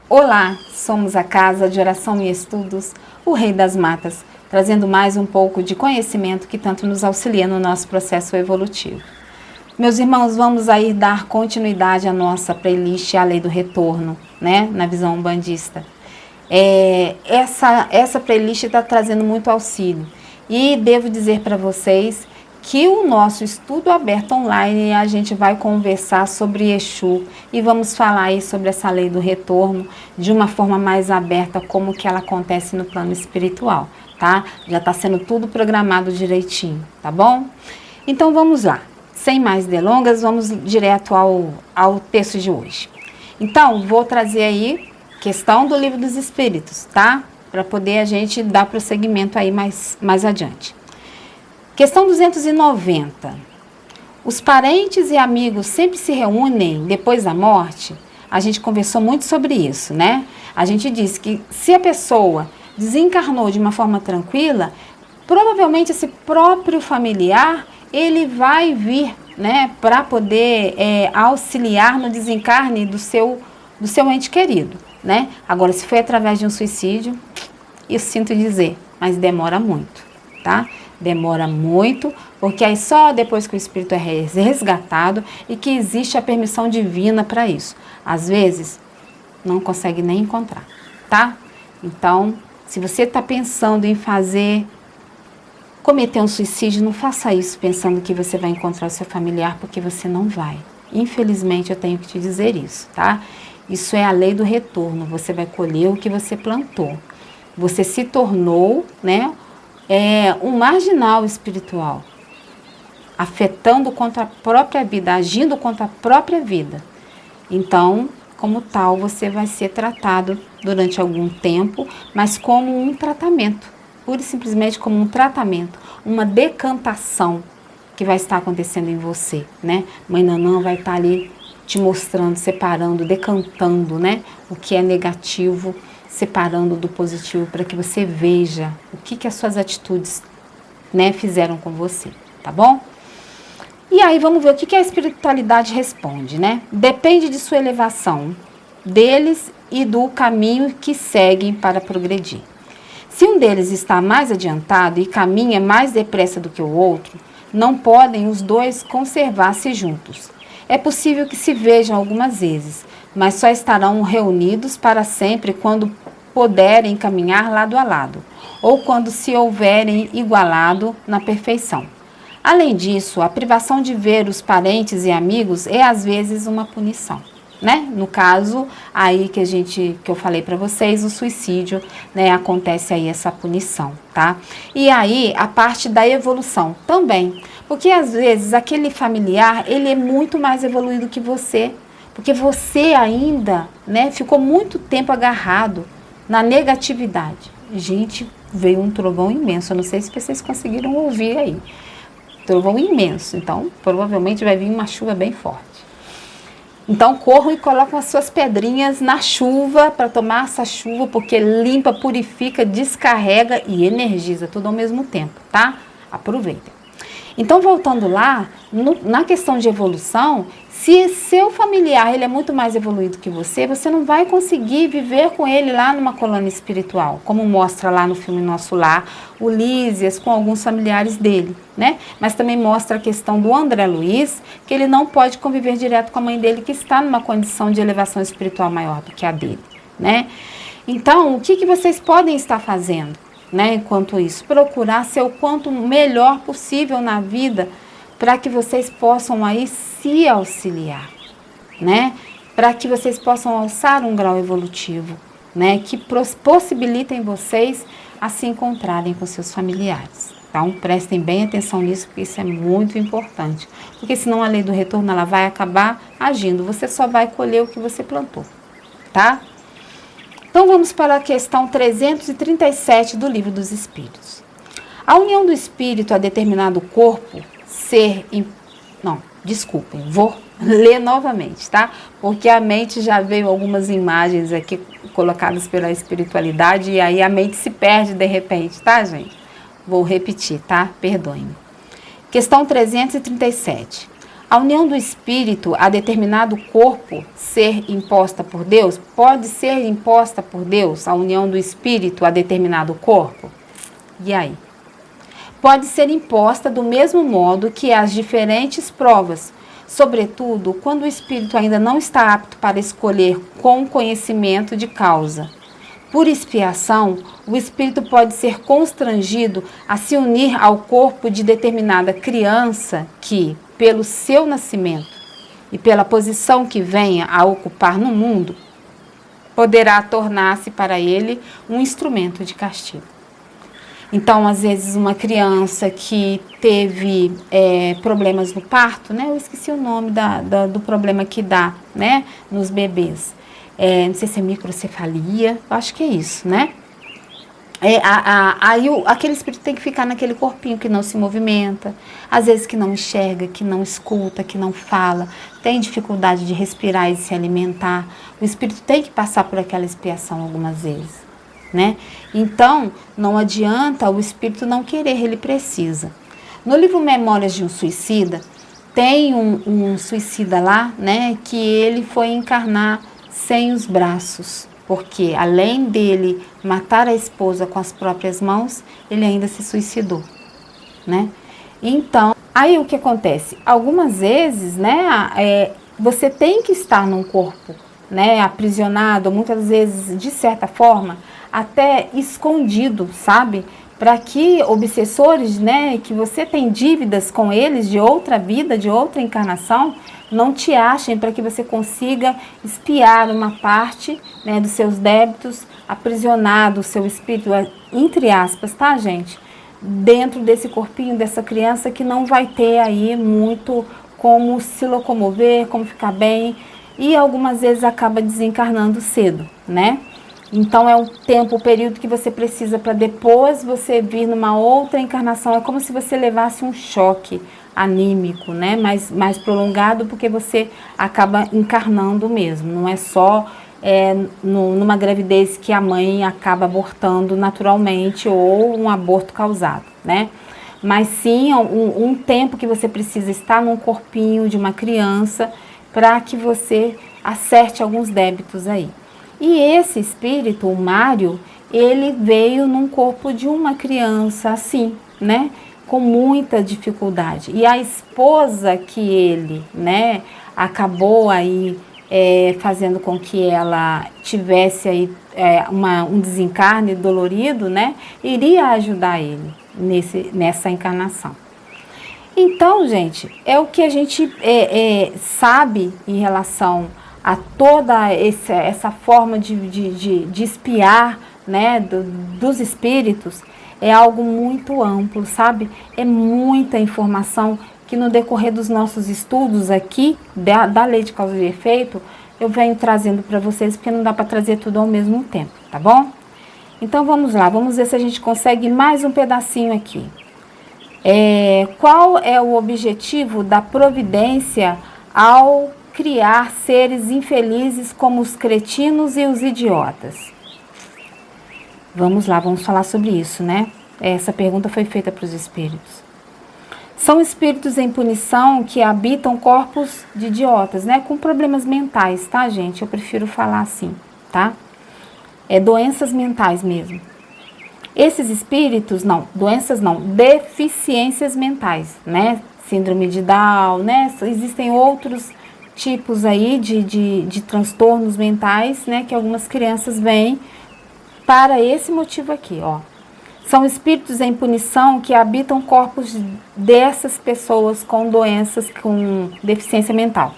Olá, somos a Casa de Oração e Estudos, o Rei das Matas, trazendo mais um pouco de conhecimento que tanto nos auxilia no nosso processo evolutivo. Meus irmãos, vamos aí dar continuidade à nossa playlist A Lei do Retorno, né, na visão umbandista. Essa playlist está trazendo muito auxílio e devo dizer para vocês que o nosso estudo aberto online, a gente vai conversar sobre Exu e vamos falar aí sobre essa lei do retorno de uma forma mais aberta, como que ela acontece no plano espiritual, tá? Já está sendo tudo programado direitinho, tá bom? Então vamos lá, sem mais delongas, vamos direto ao texto de hoje. Então, vou trazer aí questão do Livro dos Espíritos, tá? Para poder a gente dar prosseguimento aí mais adiante. Questão 290. Os parentes e amigos sempre se reúnem depois da morte? A gente conversou muito sobre isso, né? A gente disse que se a pessoa desencarnou de uma forma tranquila, provavelmente esse próprio familiar, ele vai vir, né, para poder auxiliar no desencarne do seu ente querido, né? Agora, se foi através de um suicídio, eu sinto dizer, mas demora muito, tá? Demora muito, porque aí só depois que o espírito é resgatado e que existe a permissão divina para isso. Às vezes, não consegue nem encontrar, tá? Então, se você está pensando em cometer um suicídio, não faça isso pensando que você vai encontrar o seu familiar, porque você não vai. Infelizmente, eu tenho que te dizer isso, tá? Isso é a lei do retorno, você vai colher o que você plantou. Você se tornou, né, um marginal espiritual, afetando contra a própria vida, agindo contra a própria vida. Então, como tal, você vai ser tratado durante algum tempo, mas como um tratamento, pura e simplesmente como um tratamento, uma decantação que vai estar acontecendo em você, né? Mãe Nanã vai estar ali te mostrando, separando, decantando, né, o que é negativo, separando do positivo, para que você veja o que as suas atitudes, né, fizeram com você, tá bom? E aí vamos ver o que a espiritualidade responde, né? Depende de sua elevação, deles e do caminho que seguem para progredir. Se um deles está mais adiantado e caminha mais depressa do que o outro, não podem os dois conservar-se juntos. É possível que se vejam algumas vezes, mas só estarão reunidos para sempre quando puderem caminhar lado a lado, ou quando se houverem igualado na perfeição. Além disso, a privação de ver os parentes e amigos é às vezes uma punição, né? No caso aí que eu falei para vocês, o suicídio, né, acontece aí essa punição, tá? E aí a parte da evolução também, porque às vezes aquele familiar, ele é muito mais evoluído que você, porque você ainda, né, ficou muito tempo agarrado na negatividade. Gente, veio um trovão imenso, eu não sei se vocês conseguiram ouvir aí, trovão imenso, então provavelmente vai vir uma chuva bem forte. Então corram e colocam as suas pedrinhas na chuva para tomar essa chuva, porque limpa, purifica, descarrega e energiza tudo ao mesmo tempo, tá? Aproveitem. Então voltando lá, na questão de evolução, se seu familiar ele é muito mais evoluído que você não vai conseguir viver com ele lá numa colônia espiritual, como mostra lá no filme Nosso Lar, o Lísias com alguns familiares dele, né? Mas também mostra a questão do André Luiz, que ele não pode conviver direto com a mãe dele, que está numa condição de elevação espiritual maior do que a dele, né? Então, o que vocês podem estar fazendo, né, enquanto isso? Procurar ser o quanto melhor possível na vida, para que vocês possam aí se auxiliar, né? Para que vocês possam alçar um grau evolutivo, né? Que possibilitem vocês a se encontrarem com seus familiares. Então, prestem bem atenção nisso, porque isso é muito importante. Porque senão a lei do retorno, ela vai acabar agindo. Você só vai colher o que você plantou, tá? Então, vamos para a questão 337 do Livro dos Espíritos. A união do espírito a determinado corpo vou ler novamente, tá? Porque a mente já veio algumas imagens aqui colocadas pela espiritualidade e aí a mente se perde de repente, tá, gente? Vou repetir, tá? Perdoem-me. Questão 337. A união do espírito a determinado corpo ser imposta por Deus? Pode ser imposta por Deus a união do espírito a determinado corpo? E aí? Pode ser imposta do mesmo modo que as diferentes provas, sobretudo quando o espírito ainda não está apto para escolher com conhecimento de causa. Por expiação, o espírito pode ser constrangido a se unir ao corpo de determinada criança que, pelo seu nascimento e pela posição que venha a ocupar no mundo, poderá tornar-se para ele um instrumento de castigo. Então, às vezes, uma criança que teve problemas no parto, né? Eu esqueci o nome do problema que dá, né? Nos bebês. Não sei se é microcefalia, acho que é isso, né? Aí aquele espírito tem que ficar naquele corpinho que não se movimenta, às vezes que não enxerga, que não escuta, que não fala, tem dificuldade de respirar e se alimentar. O espírito tem que passar por aquela expiação algumas vezes, né? Então, não adianta o espírito não querer, ele precisa. No livro Memórias de um Suicida, tem um suicida lá, né, que ele foi encarnar sem os braços, porque além dele matar a esposa com as próprias mãos, ele ainda se suicidou, né? Então, aí o que acontece? Algumas vezes, né, você tem que estar num corpo, né, aprisionado, muitas vezes, de certa forma, até escondido, sabe? Para que obsessores, né, que você tem dívidas com eles de outra vida, de outra encarnação, não te achem, para que você consiga espiar uma parte, né, dos seus débitos, aprisionado o seu espírito, entre aspas, tá, gente? Dentro desse corpinho dessa criança que não vai ter aí muito como se locomover, como ficar bem, e algumas vezes acaba desencarnando cedo, né? Então é um tempo, o período que você precisa para depois você vir numa outra encarnação. É como se você levasse um choque anímico, né? Mais prolongado, porque você acaba encarnando mesmo. Não é só numa gravidez que a mãe acaba abortando naturalmente ou um aborto causado, né? Mas sim um tempo que você precisa estar num corpinho de uma criança para que você acerte alguns débitos aí. E esse espírito, o Mário, ele veio num corpo de uma criança assim, né? Com muita dificuldade. E a esposa que ele, né, acabou aí fazendo com que ela tivesse aí um desencarne dolorido, né? Iria ajudar ele nessa encarnação. Então, gente, é o que a gente sabe em relação a toda essa forma de espiar, né, dos espíritos, é algo muito amplo, sabe? É muita informação que no decorrer dos nossos estudos aqui, da lei de causa e efeito, eu venho trazendo para vocês, porque não dá para trazer tudo ao mesmo tempo, tá bom? Então vamos lá, vamos ver se a gente consegue mais um pedacinho aqui. Qual é o objetivo da providência ao criar seres infelizes como os cretinos e os idiotas? Vamos lá, vamos falar sobre isso, né? Essa pergunta foi feita para os espíritos. São espíritos em punição que habitam corpos de idiotas, né? Com problemas mentais, tá, gente? Eu prefiro falar assim, tá? Doenças mentais mesmo. Esses espíritos, deficiências mentais, né? Síndrome de Down, né? Existem outros tipos aí de transtornos mentais, né, que algumas crianças vêm para esse motivo aqui, ó. São espíritos em punição que habitam corpos dessas pessoas com doenças, com deficiência mental.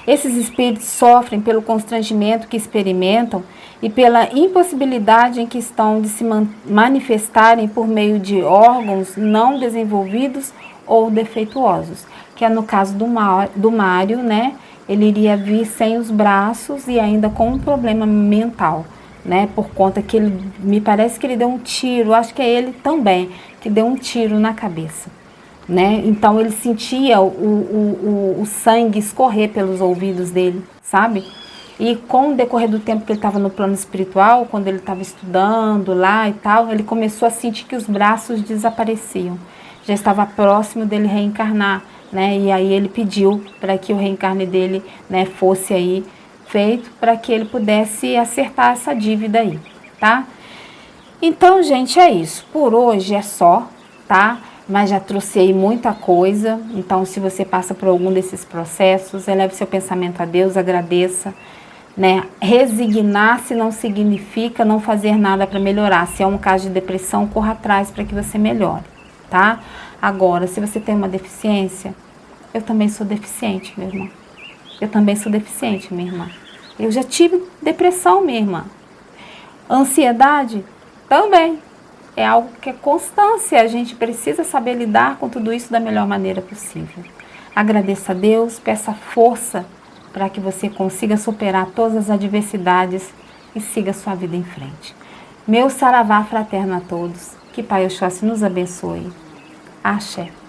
Esses espíritos sofrem pelo constrangimento que experimentam e pela impossibilidade em que estão de se manifestarem por meio de órgãos não desenvolvidos ou defeituosos, que é no caso do Mário, né? Ele iria vir sem os braços e ainda com um problema mental, né? Por conta que ele, me parece que ele deu um tiro, acho que é ele também, que deu um tiro na cabeça, né? Então ele sentia o sangue escorrer pelos ouvidos dele, sabe? E com o decorrer do tempo que ele estava no plano espiritual, quando ele estava estudando lá e tal, ele começou a sentir que os braços desapareciam. Já estava próximo dele reencarnar né? E aí ele pediu para que o reencarne dele, né, fosse aí feito para que ele pudesse acertar essa dívida aí, tá? Então, gente, é isso. Por hoje é só, tá? Mas já trouxe aí muita coisa. Então, se você passa por algum desses processos, eleve seu pensamento a Deus, agradeça, né? Resignar-se não significa não fazer nada para melhorar. Se é um caso de depressão, corra atrás para que você melhore, tá? Agora, se você tem uma deficiência, eu também sou deficiente, meu irmão. Eu também sou deficiente, minha irmã. Eu já tive depressão, minha irmã. Ansiedade também. É algo que é constância. A gente precisa saber lidar com tudo isso da melhor maneira possível. Agradeça a Deus, peça força para que você consiga superar todas as adversidades e siga sua vida em frente. Meu saravá fraterno a todos. Que Pai Oxóssi nos abençoe. Axé.